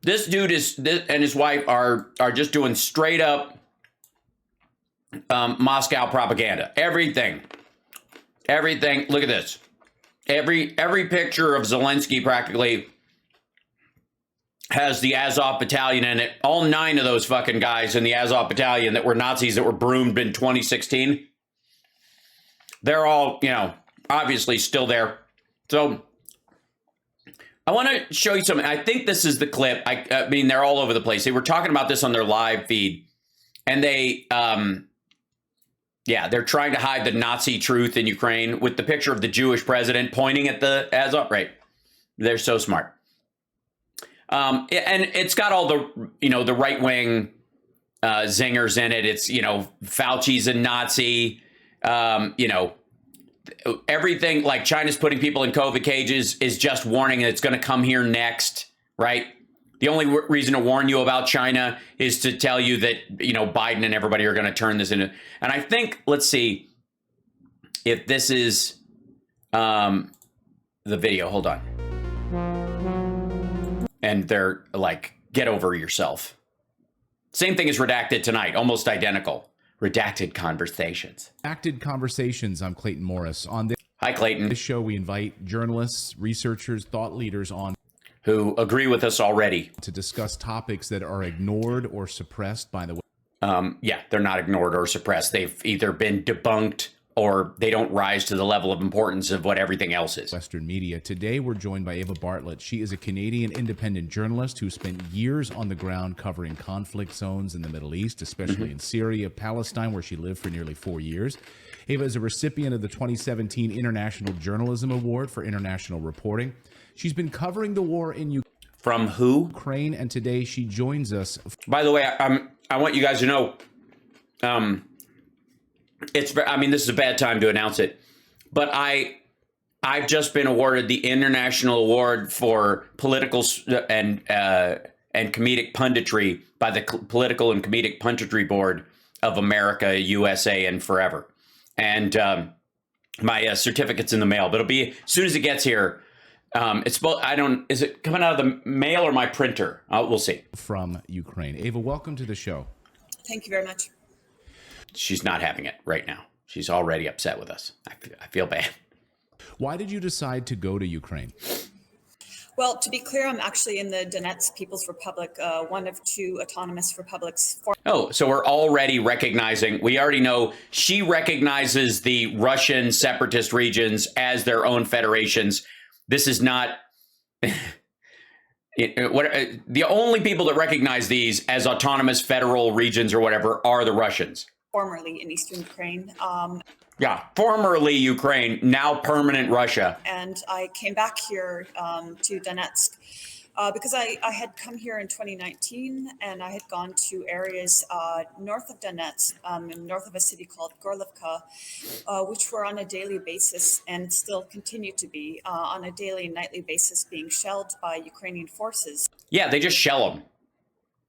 This dude and his wife are just doing straight up Moscow propaganda. Everything. Look at this. Every picture of Zelensky practically has the Azov battalion in it. All 9 of those fucking guys in the Azov battalion that were Nazis that were broomed in 2016. They're all, obviously still there. So I want to show you something. I think this is the clip. I mean, they're all over the place. They were talking about this on their live feed, and they're trying to hide the Nazi truth in Ukraine with the picture of the Jewish president pointing at the Azov. Right. They're so smart. And it's got all the, the right-wing zingers in it. It's, Fauci's a Nazi, everything like China's putting people in COVID cages is just warning that it's going to come here next, right? The only reason to warn you about China is to tell you that, Biden and everybody are going to turn this into. And I think, let's see if this is the video. Hold on. And they're like, get over yourself. Same thing as Redacted tonight, almost identical. Redacted Conversations. Redacted Conversations. I'm Clayton Morris. On this, Hi, Clayton. This show, we invite journalists, researchers, thought leaders on who agree with us already to discuss topics that are ignored or suppressed by the they're not ignored or suppressed. They've either been debunked or they don't rise to the level of importance of what everything else is. Western media. Today, we're joined by Ava Bartlett. She is a Canadian independent journalist who spent years on the ground covering conflict zones in the Middle East, especially in Syria, Palestine, where she lived for nearly 4 years. Ava is a recipient of the 2017 International Journalism Award for International Reporting. She's been covering the war in Ukraine. From who? Ukraine, and today she joins us. By the way, I want you guys to know, this is a bad time to announce it, but I've just been awarded the International Award for Political and Comedic Punditry by the Political and Comedic Punditry Board of America, USA, and forever. And my certificate's in the mail, but it'll be as soon as it gets here. Is it coming out of the mail or my printer? We'll see. From Ukraine. Ava, welcome to the show. Thank you very much. She's not having it right now. She's already upset with us. I feel bad. Why did you decide to go to Ukraine? Well, to be clear, I'm actually in the Donetsk People's Republic, one of 2 autonomous republics. So we're already recognizing, we already know she recognizes the Russian separatist regions as their own federations. This is not... the only people that recognize these as autonomous federal regions or whatever are the Russians. Formerly in eastern Ukraine. Formerly Ukraine, now permanent Russia. And I came back here to Donetsk because I had come here in 2019 and I had gone to areas north of Donetsk, north of a city called Gorlivka, which were on a daily basis and still continue to be on a daily and nightly basis being shelled by Ukrainian forces. Yeah, they just shell them.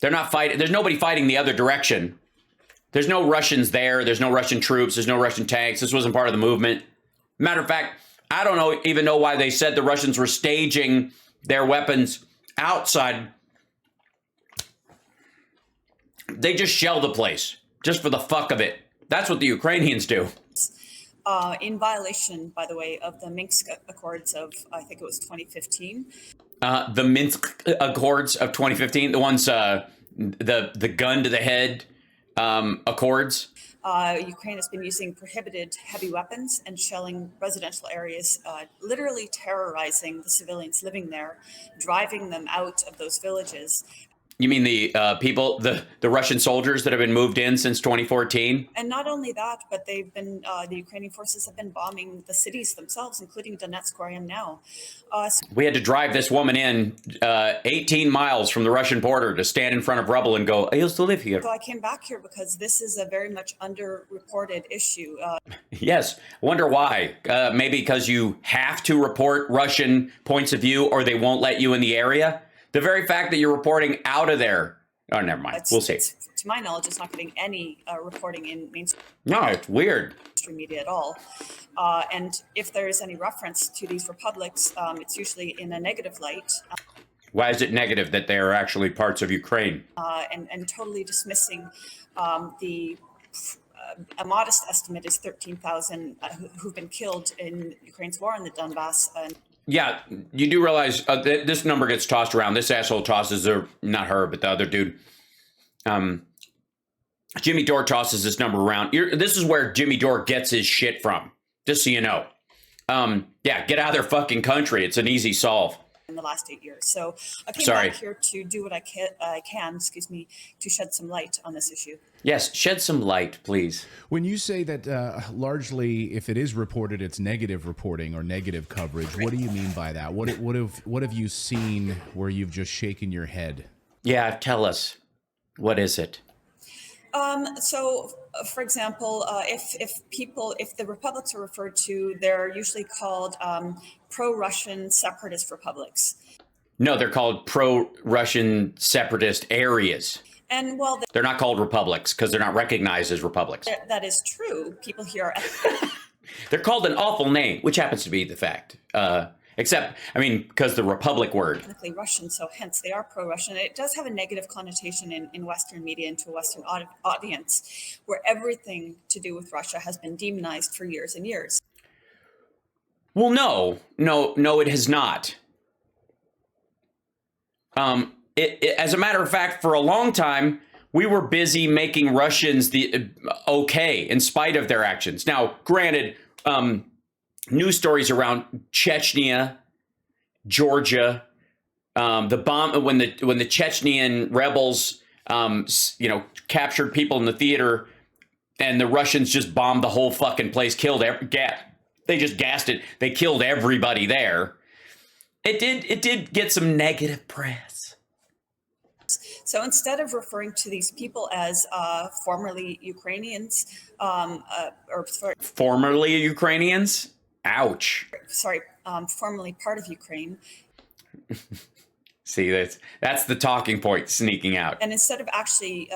They're not fighting. There's nobody fighting the other direction. There's no Russians there. There's no Russian troops. There's no Russian tanks. This wasn't part of the movement. Matter of fact, I don't even know why they said the Russians were staging their weapons outside. They just shell the place just for the fuck of it. That's what the Ukrainians do. In violation, by the way, of the Minsk Accords of, I think it was 2015. The Minsk Accords of 2015, the ones, the gun to the head accords. Ukraine has been using prohibited heavy weapons and shelling residential areas, literally terrorizing the civilians living there, driving them out of those villages. You mean the people, the Russian soldiers that have been moved in since 2014? And not only that, but they've been, the Ukrainian forces have been bombing the cities themselves, including Donetsk, where I am now. We had to drive this woman in 18 miles from the Russian border to stand in front of rubble and go, I used to live here. So I came back here because this is a very much underreported issue. Yes. Wonder why. Maybe because you have to report Russian points of view or they won't let you in the area. The very fact that you're reporting out of there. Oh, never mind. We'll see. To my knowledge, it's not getting any reporting in mainstream. No, it's weird. Media at all. And if there is any reference to these republics, it's usually in a negative light. Why is it negative that they are actually parts of Ukraine? And totally dismissing the a modest estimate is 13,000 who've been killed in Ukraine's war in the Donbass. Yeah, you do realize this number gets tossed around. This asshole tosses her, not her, but the other dude. Jimmy Dore tosses this number around. This is where Jimmy Dore gets his shit from, just so you know. Yeah, get out of their fucking country. It's an easy solve. In the last 8 years. So I came Sorry. back here to do what I can, to shed some light on this issue. Yes, shed some light, please. When you say that largely, if it is reported, it's negative reporting or negative coverage, what do you mean by that? What have you seen where you've just shaken your head? Yeah, tell us. What is it? So, for example, if the republics are referred to, they're usually called pro-Russian separatist republics. No, they're called pro-Russian separatist areas. And well, they're not called republics because they're not recognized as republics. That is true. People here they're called an awful name, which happens to be the fact. Except, I mean, because the republic word. Technically Russian, so hence they are pro-Russian. It does have a negative connotation in Western media and to a Western audience, where everything to do with Russia has been demonized for years and years. Well, no, it has not. As a matter of fact, for a long time, we were busy making Russians okay in spite of their actions. Now, granted, news stories around Chechnya, Georgia, the bomb when the Chechnyan rebels, captured people in the theater, and the Russians just bombed the whole fucking place, they just gassed it. They killed everybody there. It did get some negative press. So instead of referring to these people as formerly Ukrainians, formerly Ukrainians. Ouch. Sorry, formerly part of Ukraine. See, that's the talking point sneaking out. And instead of actually,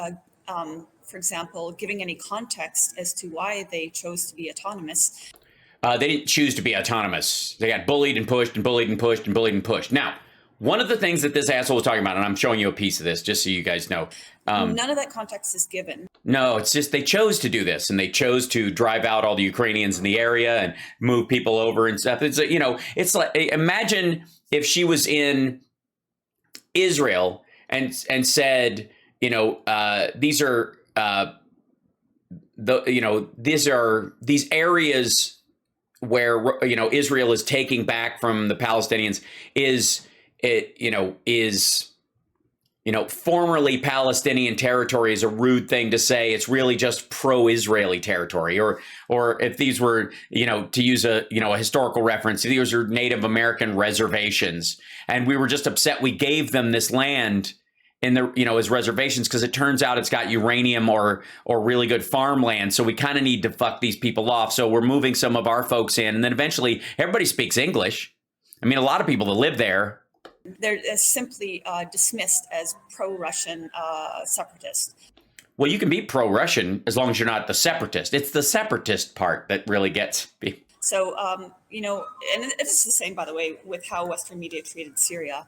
for example, giving any context as to why they chose to be autonomous. They didn't choose to be autonomous. They got bullied and pushed and bullied and pushed and bullied and pushed. Now, one of the things that this asshole was talking about, and I'm showing you a piece of this just so you guys know. None of that context is given. No, it's just they chose to do this, and they chose to drive out all the Ukrainians in the area and move people over and stuff. It's it's like, imagine if she was in Israel and said, these are these areas where Israel is taking back from the Palestinians is formerly Palestinian territory is a rude thing to say. It's really just pro-Israeli territory. Or if these were, to use a historical reference, these are Native American reservations. And we were just upset we gave them this land in the, as reservations because it turns out it's got uranium or really good farmland. So we kind of need to fuck these people off. So we're moving some of our folks in. And then eventually everybody speaks English. I mean, a lot of people that live there. They're simply dismissed as pro-Russian separatists. Well, you can be pro-Russian as long as you're not the separatist. It's the separatist part that really gets people. So, and it's the same, by the way, with how Western media treated Syria.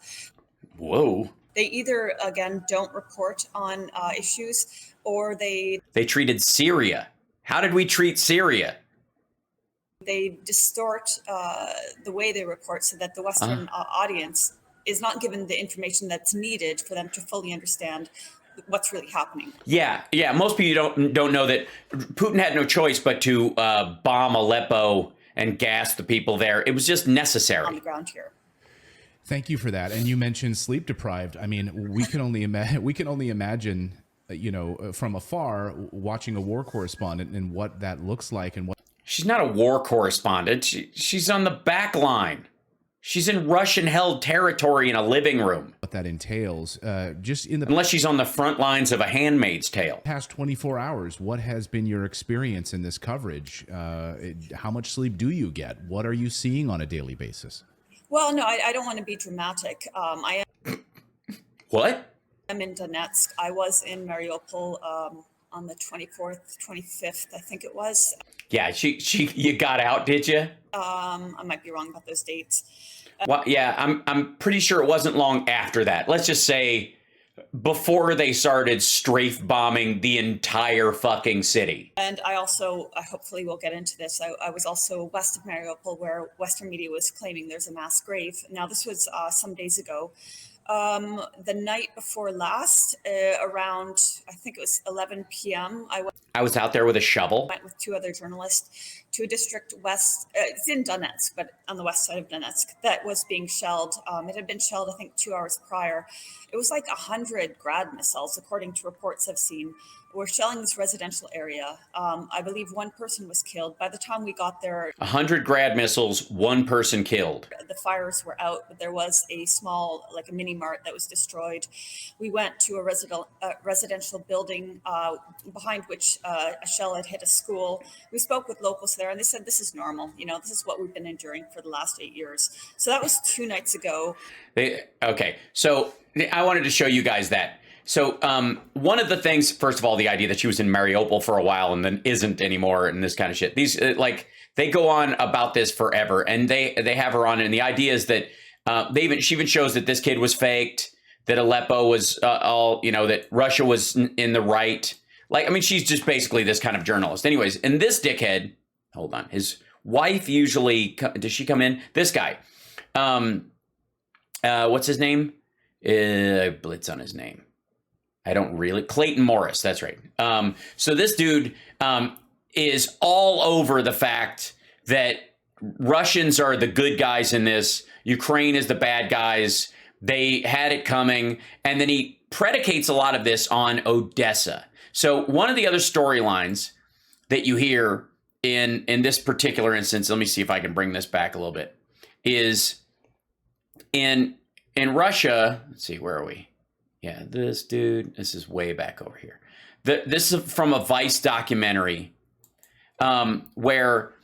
Whoa. They either, again, don't report on issues or they treated Syria. How did we treat Syria? They distort the way they report so that the Western audience is not given the information that's needed for them to fully understand what's really happening. Yeah. Most people don't know that Putin had no choice but to bomb Aleppo and gas the people there. It was just necessary. On the ground here. Thank you for that. And you mentioned sleep deprived. I mean, we can only imagine, from afar, watching a war correspondent and what that looks like and what. She's not a war correspondent. She's on the back line. She's in Russian-held territory in a living room. What that entails, unless she's on the front lines of A Handmaid's Tale. Past 24 hours, what has been your experience in this coverage? How much sleep do you get? What are you seeing on a daily basis? Well, no, I don't want to be dramatic. What? I'm in Donetsk. I was in Mariupol on the 24th, 25th, I think it was. Yeah, you got out, did you? I might be wrong about those dates. Well, yeah, I'm pretty sure it wasn't long after that. Let's just say before they started strafe bombing the entire fucking city. And I hopefully we'll get into this. I was also west of Mariupol, where Western media was claiming there's a mass grave. Now, this was some days ago. The night before last, around, I think it was 11 p.m., I was out there with a shovel. went with two other journalists to a district west, it's in Donetsk, but on the west side of Donetsk, that was being shelled. It had been shelled, I think, 2 hours prior. It was like 100 grad missiles, according to reports I've seen. Were shelling this residential area. I believe one person was killed. By the time we got there, 100 grad missiles, one person killed. the fires were out, but there was a small, like a mini mart that was destroyed. We went to a residential building behind which a shell had hit a school. We spoke with locals there, and they said this is normal. This is what we've been enduring for the last 8 years. So that was 2 nights ago. Okay, so I wanted to show you guys that. So one of the things, first of all, the idea that she was in Mariupol for a while and then isn't anymore and this kind of shit. These they go on about this forever, and they have her on, and the idea is that she even shows that this kid was faked, that Aleppo was that Russia was in the right. She's just basically this kind of journalist. Anyways, and this dickhead, hold on, his wife usually, does she come in? This guy, what's his name? Blitz on his name. I don't really. Clayton Morris. That's right. So this dude is all over the fact that Russians are the good guys in this. Ukraine is the bad guys. They had it coming. And then he predicates a lot of this on Odessa. So one of the other storylines that you hear in this particular instance, let me see if I can bring this back a little bit, is in Russia. Let's see, where are we? Yeah, this dude, this is way back over here. This is from a Vice documentary where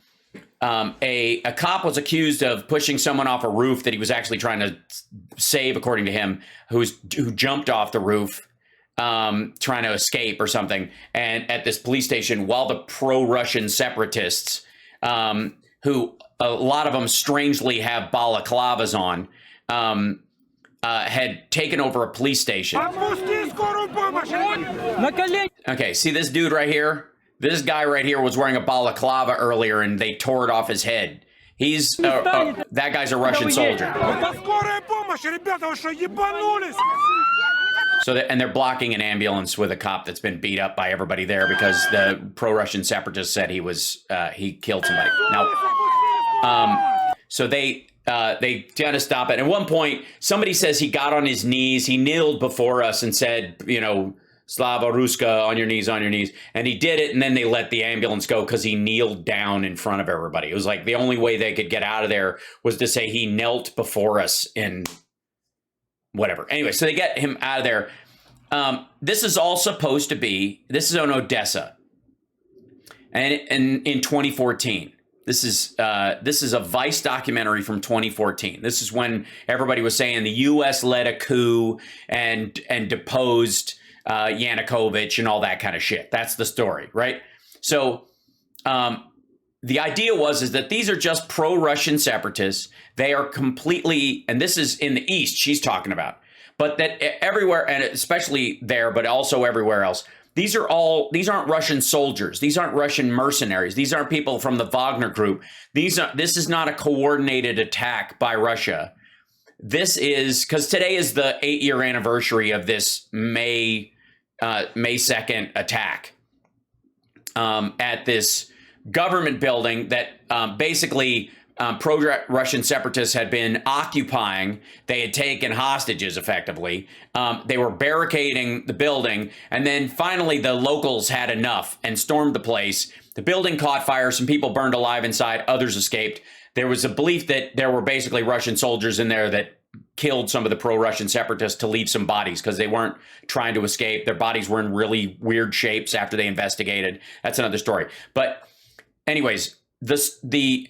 a cop was accused of pushing someone off a roof that he was actually trying to save, according to him, who jumped off the roof trying to escape or something. And at this police station, while the pro-Russian separatists, who a lot of them strangely have balaclavas on, had taken over a police station. Okay, see this dude right here? This guy right here was wearing a balaclava earlier, and they tore it off his head. He's that guy's a Russian soldier. So they're blocking an ambulance with a cop that's been beat up by everybody there because the pro-Russian separatists said he killed somebody. Now, so they try to stop it. At one point, somebody says he got on his knees. He kneeled before us and said, Slava Ruska, on your knees, on your knees. And he did it, and then they let the ambulance go because he kneeled down in front of everybody. It was like the only way they could get out of there was to say he knelt before us and whatever. Anyway, so they get him out of there. This is all supposed to be, this is on Odessa. And in 2014. This is a Vice documentary from 2014. This is when everybody was saying the U.S. led a coup and deposed Yanukovych and all that kind of shit. That's the story, right? So the idea is that these are just pro-Russian separatists. They are completely, and this is in the East she's talking about, but that everywhere, and especially there, but also everywhere else, these aren't Russian soldiers. These aren't Russian mercenaries. These aren't people from the Wagner group. This is not a coordinated attack by Russia. This is, because today is the 8-year anniversary of this May 2nd attack at this government building that basically pro-Russian separatists had been occupying. They had taken hostages, effectively. They were barricading the building. And then finally, the locals had enough and stormed the place. The building caught fire. Some people burned alive inside. Others escaped. There was a belief that there were basically Russian soldiers in there that killed some of the pro-Russian separatists to leave some bodies because they weren't trying to escape. Their bodies were in really weird shapes after they investigated. That's another story. But anyways, the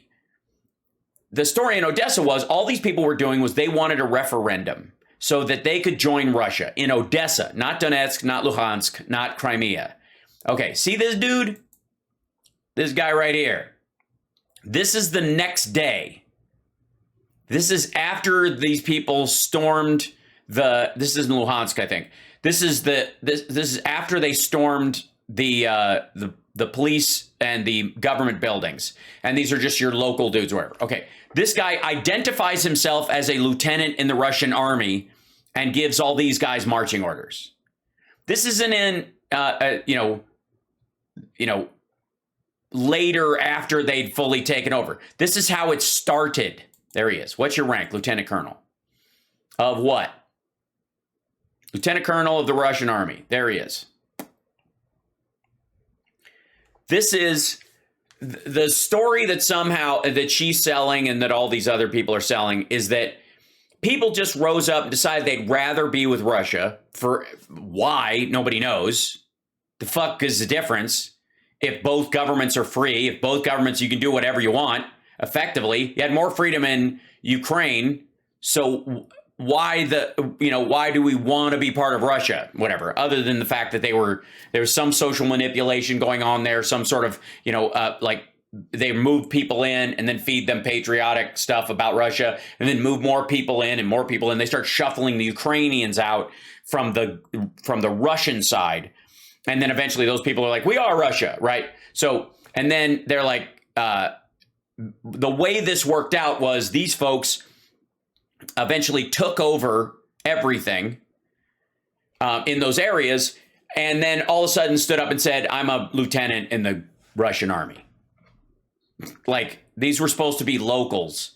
story in Odessa was all these people were doing was they wanted a referendum so that they could join Russia in Odessa, not Donetsk, not Luhansk, not Crimea. Okay, see this dude? This guy right here. This is the next day This is after these people stormed this is in Luhansk, I think. This is after they stormed the police and the government buildings. And these are just your local dudes, wherever. Okay. This guy identifies himself as a lieutenant in the Russian army and gives all these guys marching orders. This isn't in, later after they'd fully taken over. This is how it started. There he is. What's your rank? Lieutenant Colonel. Of what? Lieutenant Colonel of the Russian army. There he is. This is the story that somehow that she's selling and that all these other people are selling is that people just rose up and decided they'd rather be with Russia. For why? Nobody knows. The fuck is the difference? If both governments are free, if both governments, you can do whatever you want, effectively. You had more freedom in Ukraine. So why do we want to be part of Russia? Whatever, other than the fact that there was some social manipulation going on there, some sort of, like they move people in and then feed them patriotic stuff about Russia and then move more people in and more people in. They start shuffling the Ukrainians out from the Russian side. And then eventually those people are like, we are Russia, right? So, and then they're like, the way this worked out was these folks eventually took over everything in those areas, and then all of a sudden stood up and said, I'm a lieutenant in the Russian army. Like, these were supposed to be locals,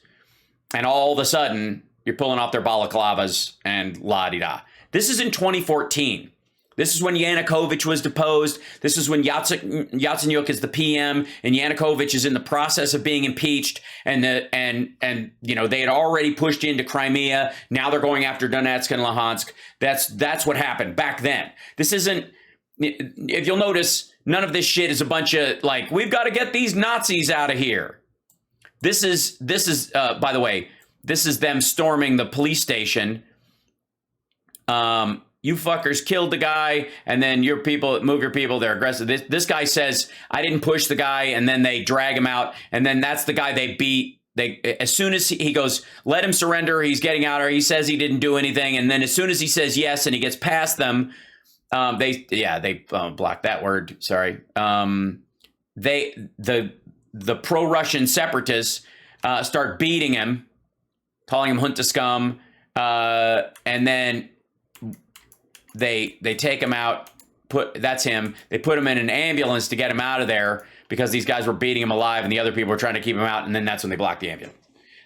and all of a sudden, you're pulling off their balaclavas and la-di-da. This is in 2014. This is when Yanukovych was deposed. This is when Yatsenyuk is the PM, and Yanukovych is in the process of being impeached. And they had already pushed into Crimea. Now they're going after Donetsk and Luhansk. That's what happened back then. This isn't. If you'll notice, none of this shit is a bunch of like, we've got to get these Nazis out of here. This is by the way, this is them storming the police station. You fuckers killed the guy, and then your people, move your people, they're aggressive. This guy says, I didn't push the guy, and then they drag him out, and then that's the guy they beat. As soon as he goes, let him surrender, he's getting out, or he says he didn't do anything, and then as soon as he says yes, and he gets past them, they blocked that word, sorry. The pro-Russian separatists start beating him, calling him Hunta scum, and then they take him out, that's him. They put him in an ambulance to get him out of there because these guys were beating him alive and the other people were trying to keep him out, and then that's when they blocked the ambulance.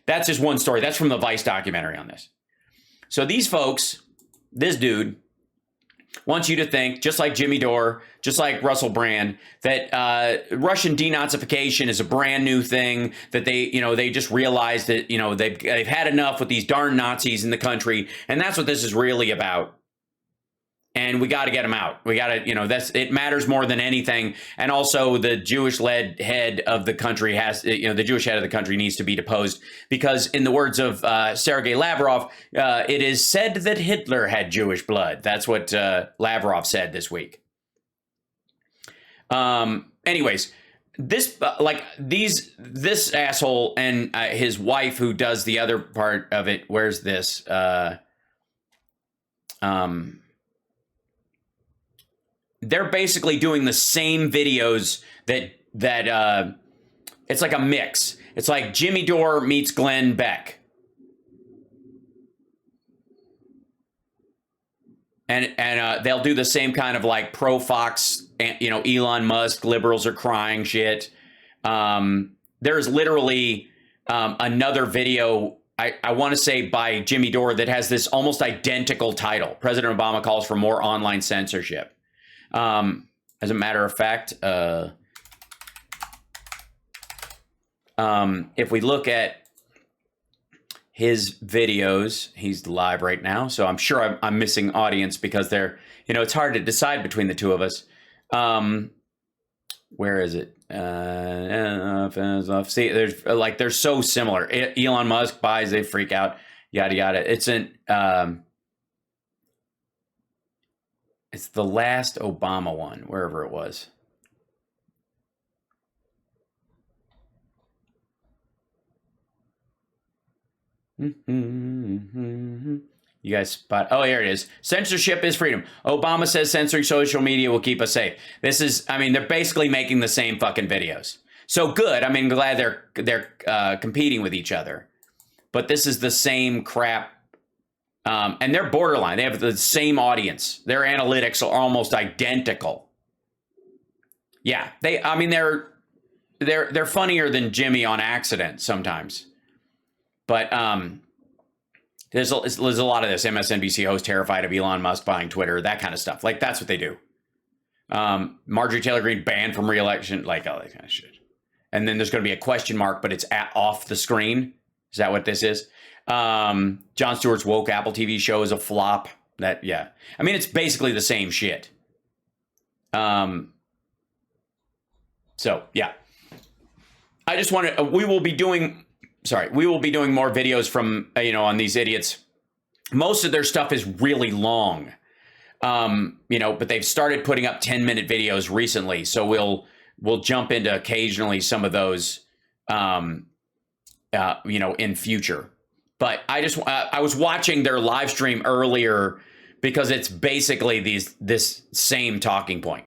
That's just one story. That's from the Vice documentary on this. So these folks, this dude, wants you to think, just like Jimmy Dore, just like Russell Brand, that Russian denazification is a brand new thing, that they just realized that, they've had enough with these darn Nazis in the country, and that's what this is really about. And we got to get them out. We got to, it matters more than anything. And also the Jewish-led head of the country the Jewish head of the country needs to be deposed because in the words of Sergei Lavrov, it is said that Hitler had Jewish blood. That's what Lavrov said this week. Anyways, this asshole and his wife who does the other part of it. Where's this? They're basically doing the same videos that it's like a mix. It's like Jimmy Dore meets Glenn Beck. And they'll do the same kind of like pro-Fox, Elon Musk, liberals are crying shit. There's literally another video, I want to say by Jimmy Dore, that has this almost identical title. President Obama calls for more online censorship. As a matter of fact, if we look at his videos, he's live right now. So I'm sure I'm missing audience because they're, it's hard to decide between the two of us. Where is it? See, they're so similar. Elon Musk buys, they freak out, yada, yada. It's the last Obama one, wherever it was. You guys spot. Oh, here it is. Censorship is freedom. Obama says censoring social media will keep us safe. This is, I mean, they're basically making the same fucking videos. So good. I mean, glad they're competing with each other. But this is the same crap. And they're borderline. They have the same audience. Their analytics are almost identical. Yeah, they're funnier than Jimmy on accident sometimes. But there's a lot of this. MSNBC host terrified of Elon Musk buying Twitter, that kind of stuff. Like, that's what they do. Marjorie Taylor Greene banned from re-election, like all that kind of shit. And then there's going to be a question mark, but it's off the screen. Is that what this is? Jon Stewart's woke Apple TV show is a flop. Yeah. I mean, it's basically the same shit. So, yeah. I just want to, we will be doing more videos from, on these idiots. Most of their stuff is really long, but they've started putting up 10-minute videos recently. So we'll jump into occasionally some of those, in future. But I was watching their live stream earlier because it's basically this same talking point.